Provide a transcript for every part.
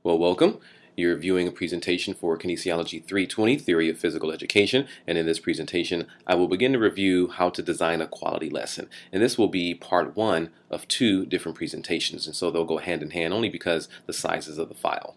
Well, welcome. You're viewing a presentation for Kinesiology 320, Theory of Physical Education, and in this presentation, I will begin to review how to design a quality lesson. And this will be part one of two different presentations, and so they'll go hand in hand only because the sizes of the file.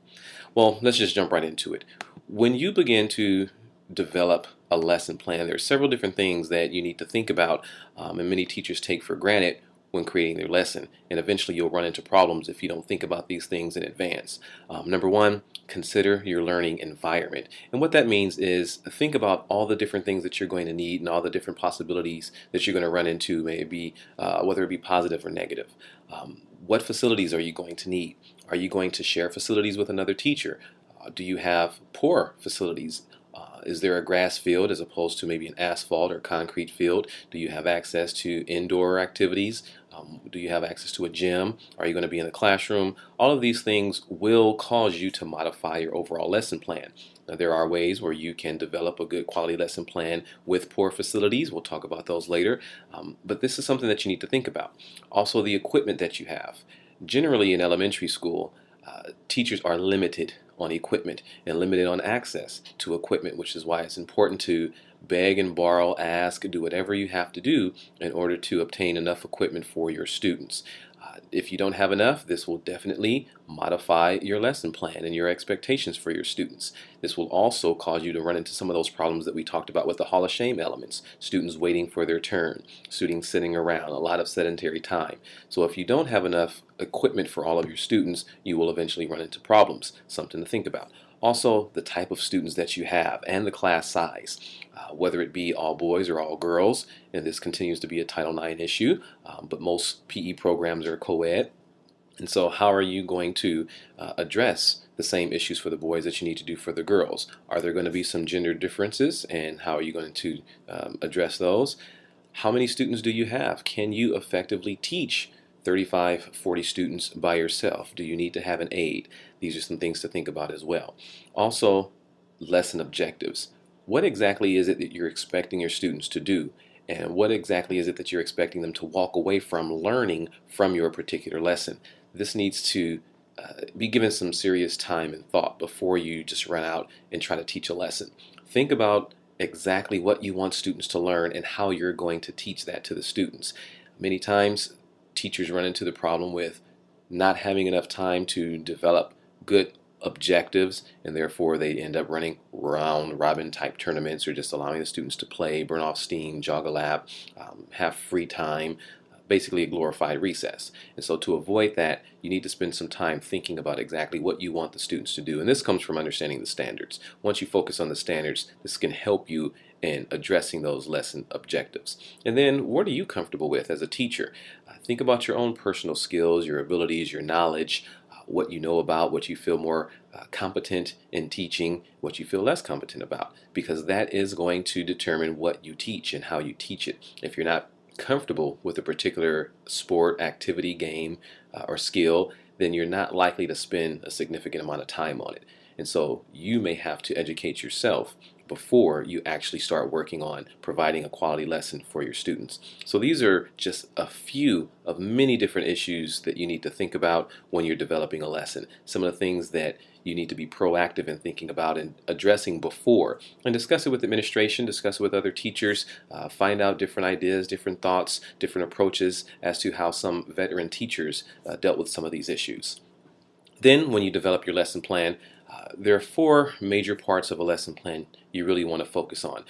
Well, let's just jump right into it. When you begin to develop a lesson plan, there are several different things that you need to think about, and many teachers take for granted when creating their lesson, and eventually you'll run into problems if you don't think about these things in advance. Number one, consider your learning environment, and what that means is think about all the different things that you're going to need and all the different possibilities that you're going to run into, maybe whether it be positive or negative. What facilities are you going to need? Are you going to share facilities with another teacher? Do you have poor facilities? Is there a grass field as opposed to maybe an asphalt or concrete field? Do you have access to indoor activities? Do you have access to a gym? Are you going to be in a classroom? All of these things will cause you to modify your overall lesson plan. Now, there are ways where you can develop a good quality lesson plan with poor facilities. We'll talk about those later. But this is something that you need to think about. Also, the equipment that you have. Generally, in elementary school, teachers are limited on equipment and limited on access to equipment, which is why it's important to beg and borrow, ask, do whatever you have to do in order to obtain enough equipment for your students. If you don't have enough, this will definitely modify your lesson plan and your expectations for your students. This will also cause you to run into some of those problems that we talked about with the Hall of Shame elements. Students waiting for their turn, students sitting around, a lot of sedentary time. So if you don't have enough equipment for all of your students, you will eventually run into problems. Something to think about. Also, the type of students that you have and the class size, whether it be all boys or all girls, and this continues to be a Title IX issue, but most PE programs are co-ed. And so how are you going to address the same issues for the boys that you need to do for the girls? Are there going to be some gender differences, and how are you going to address those? How many students do you have? Can you effectively teach 35, 40 students by yourself? Do you need to have an aide? These are some things to think about as well. Also, lesson objectives. What exactly is it that you're expecting your students to do? And what exactly is it that you're expecting them to walk away from learning from your particular lesson? This needs to be given some serious time and thought before you just run out and try to teach a lesson. Think about exactly what you want students to learn and how you're going to teach that to the students. Many times, teachers run into the problem with not having enough time to develop good objectives, and therefore they end up running round robin type tournaments or just allowing the students to play, burn off steam, jog a lap, have free time, basically a glorified recess. And so to avoid that, you need to spend some time thinking about exactly what you want the students to do. And this comes from understanding the standards. Once you focus on the standards, this can help you in addressing those lesson objectives. And then, what are you comfortable with as a teacher? Think about your own personal skills, your abilities, your knowledge, what you know about, what you feel more competent in teaching, what you feel less competent about, because that is going to determine what you teach and how you teach it. If you're not comfortable with a particular sport, activity, game, or skill, then you're not likely to spend a significant amount of time on it. And so you may have to educate yourself before you actually start working on providing a quality lesson for your students. So these are just a few of many different issues that you need to think about when you're developing a lesson. Some of the things that you need to be proactive in thinking about and addressing before, and discuss it with administration, discuss it with other teachers, find out different ideas, different thoughts, different approaches as to how some veteran teachers dealt with some of these issues. Then when you develop your lesson plan, there are four major parts of a lesson plan you really want to focus on.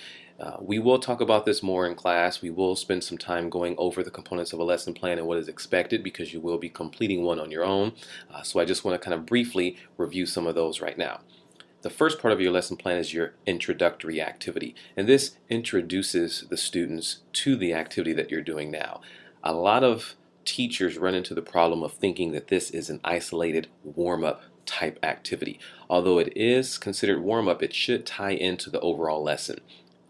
We will talk about this more in class. We will spend some time going over the components of a lesson plan and what is expected, because you will be completing one on your own. So I just want to kind of briefly review some of those right now. The first part of your lesson plan is your introductory activity, and this introduces the students to the activity that you're doing now. A lot of teachers run into the problem of thinking that this is an isolated warm-up type activity. Although it is considered warm-up, it should tie into the overall lesson.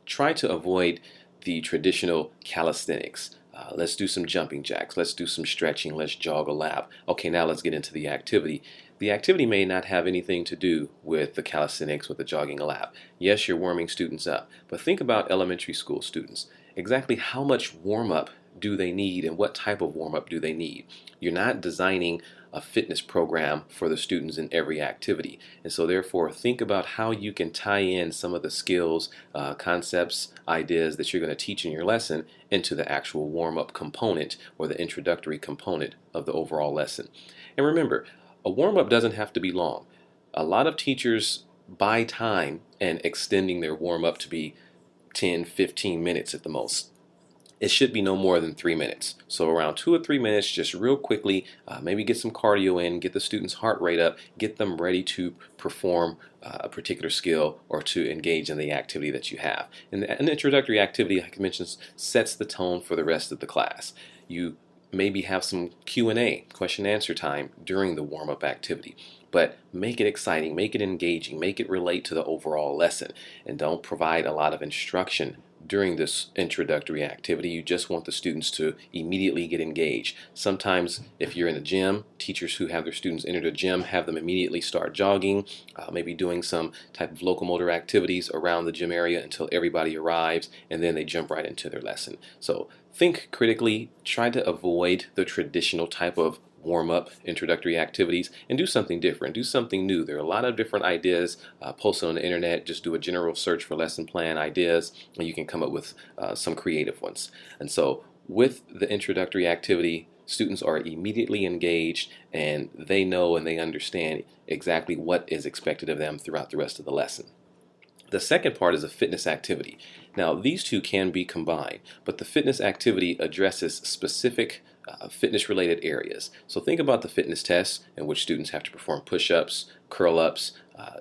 Try to avoid the traditional calisthenics. Let's do some jumping jacks, let's do some stretching, let's jog a lap. Okay, now let's get into the activity. The activity may not have anything to do with the calisthenics, with the jogging a lap. Yes, you're warming students up, but think about elementary school students. Exactly how much warm-up do they need and what type of warm-up do they need. You're not designing a fitness program for the students in every activity. And so therefore think about how you can tie in some of the skills, concepts, ideas that you're going to teach in your lesson into the actual warm-up component or the introductory component of the overall lesson. And remember, a warm-up doesn't have to be long. A lot of teachers buy time and extending their warm-up to be 10, 15 minutes at the most. It should be no more than 3 minutes. So around 2 or 3 minutes, just real quickly, maybe get some cardio in, get the student's heart rate up, get them ready to perform a particular skill or to engage in the activity that you have. And an introductory activity, like I mentioned, sets the tone for the rest of the class. You maybe have some Q&A, question and answer time during the warm-up activity. But make it exciting, make it engaging, make it relate to the overall lesson, and don't provide a lot of instruction during this introductory activity. You just want the students to immediately get engaged. Sometimes if you're in a gym, teachers who have their students enter the gym have them immediately start jogging, maybe doing some type of locomotor activities around the gym area until everybody arrives, and then they jump right into their lesson. So think critically, try to avoid the traditional type of warm-up introductory activities and do something different, do something new. There are a lot of different ideas posted on the internet. Just do a general search for lesson plan ideas and you can come up with some creative ones. And so with the introductory activity, students are immediately engaged and they know and they understand exactly what is expected of them throughout the rest of the lesson. The second part is a fitness activity. Now these two can be combined, but the fitness activity addresses specific fitness related areas. So think about the fitness tests in which students have to perform push-ups, curl-ups,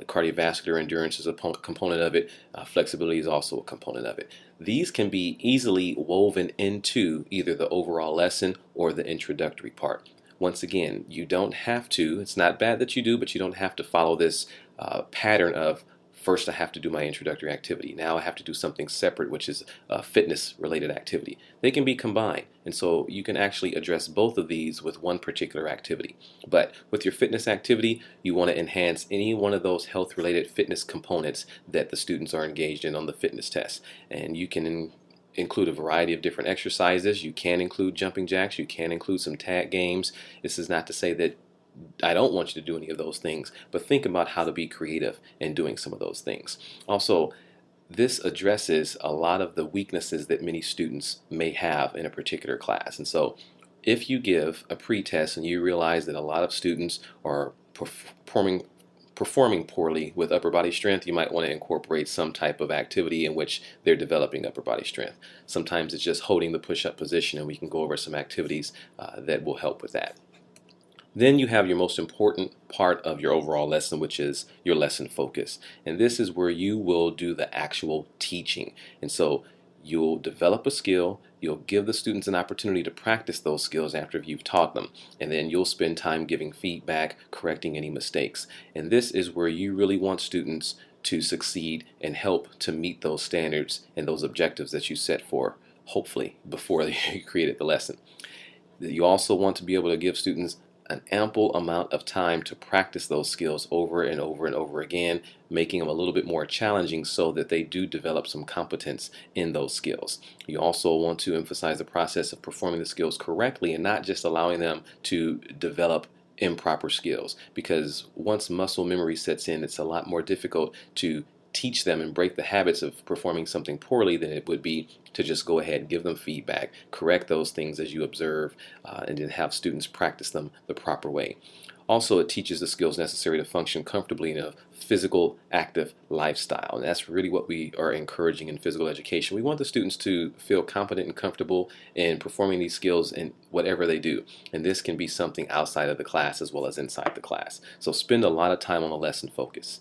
cardiovascular endurance is a component of it, flexibility is also a component of it. These can be easily woven into either the overall lesson or the introductory part. Once again, you don't have to, it's not bad that you do, but you don't have to follow this pattern of first I have to do my introductory activity. Now I have to do something separate, which is a fitness related activity. They can be combined, and so you can actually address both of these with one particular activity. But with your fitness activity, you want to enhance any one of those health related fitness components that the students are engaged in on the fitness test. And you can include a variety of different exercises. You can include jumping jacks, you can include some tag games. This is not to say that I don't want you to do any of those things, but think about how to be creative in doing some of those things. Also, this addresses a lot of the weaknesses that many students may have in a particular class. And so if you give a pre-test and you realize that a lot of students are performing poorly with upper body strength, you might want to incorporate some type of activity in which they're developing upper body strength. Sometimes it's just holding the push-up position, and we can go over some activities that will help with that. Then you have your most important part of your overall lesson, which is your lesson focus. And this is where you will do the actual teaching. And so you'll develop a skill, you'll give the students an opportunity to practice those skills after you've taught them, and then you'll spend time giving feedback, correcting any mistakes. And this is where you really want students to succeed and help to meet those standards and those objectives that you set for, hopefully, before you created the lesson. You also want to be able to give students an ample amount of time to practice those skills over and over and over again, making them a little bit more challenging so that they do develop some competence in those skills. You also want to emphasize the process of performing the skills correctly and not just allowing them to develop improper skills, because once muscle memory sets in, it's a lot more difficult to teach them and break the habits of performing something poorly than it would be to just go ahead and give them feedback, correct those things as you observe, and then have students practice them the proper way. Also, it teaches the skills necessary to function comfortably in a physical, active lifestyle. And that's really what we are encouraging in physical education. We want the students to feel confident and comfortable in performing these skills in whatever they do. And this can be something outside of the class as well as inside the class. So spend a lot of time on the lesson focus.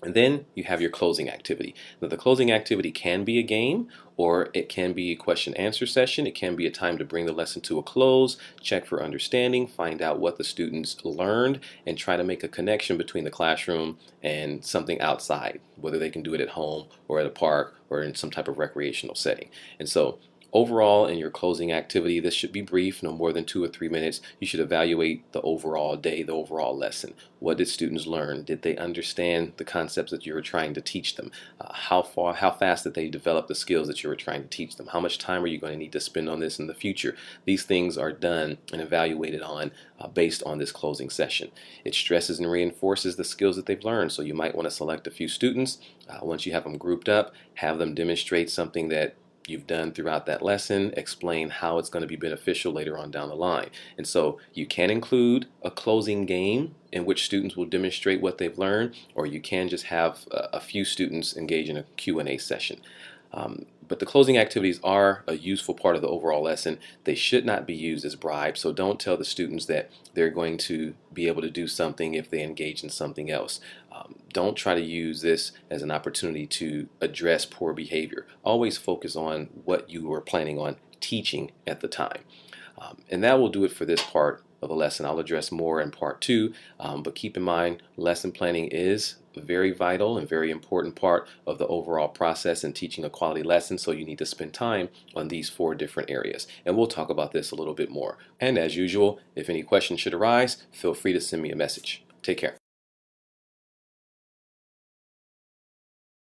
And then you have your closing activity. Now, the closing activity can be a game, or it can be a question answer session. It can be a time to bring the lesson to a close, check for understanding, find out what the students learned, and try to make a connection between the classroom and something outside, whether they can do it at home or at a park or in some type of recreational setting. And so Overall, in your closing activity, this should be brief, no more than 2 or 3 minutes. You should evaluate the overall day, the overall lesson. What did students learn? Did they understand the concepts that you were trying to teach them? How fast did they develop the skills that you were trying to teach them? How much time are you going to need to spend on this in the future? These things are done and evaluated on based on this closing session. It stresses and reinforces the skills that they've learned. So you might want to select a few students. Once you have them grouped up, have them demonstrate something that you've done throughout that lesson, explain how it's going to be beneficial later on down the line. And so you can include a closing game in which students will demonstrate what they've learned, or you can just have a few students engage in a Q&A session. But the closing activities are a useful part of the overall lesson. They should not be used as bribes, so don't tell the students that they're going to be able to do something if they engage in something else. Don't try to use this as an opportunity to address poor behavior. Always focus on what you were planning on teaching at the time. And that will do it for this part of the lesson. I'll address more in part 2, but keep in mind lesson planning is a very vital and very important part of the overall process in teaching a quality lesson, so you need to spend time on these 4 different areas. And we'll talk about this a little bit more. And as usual, if any questions should arise, feel free to send me a message. Take care.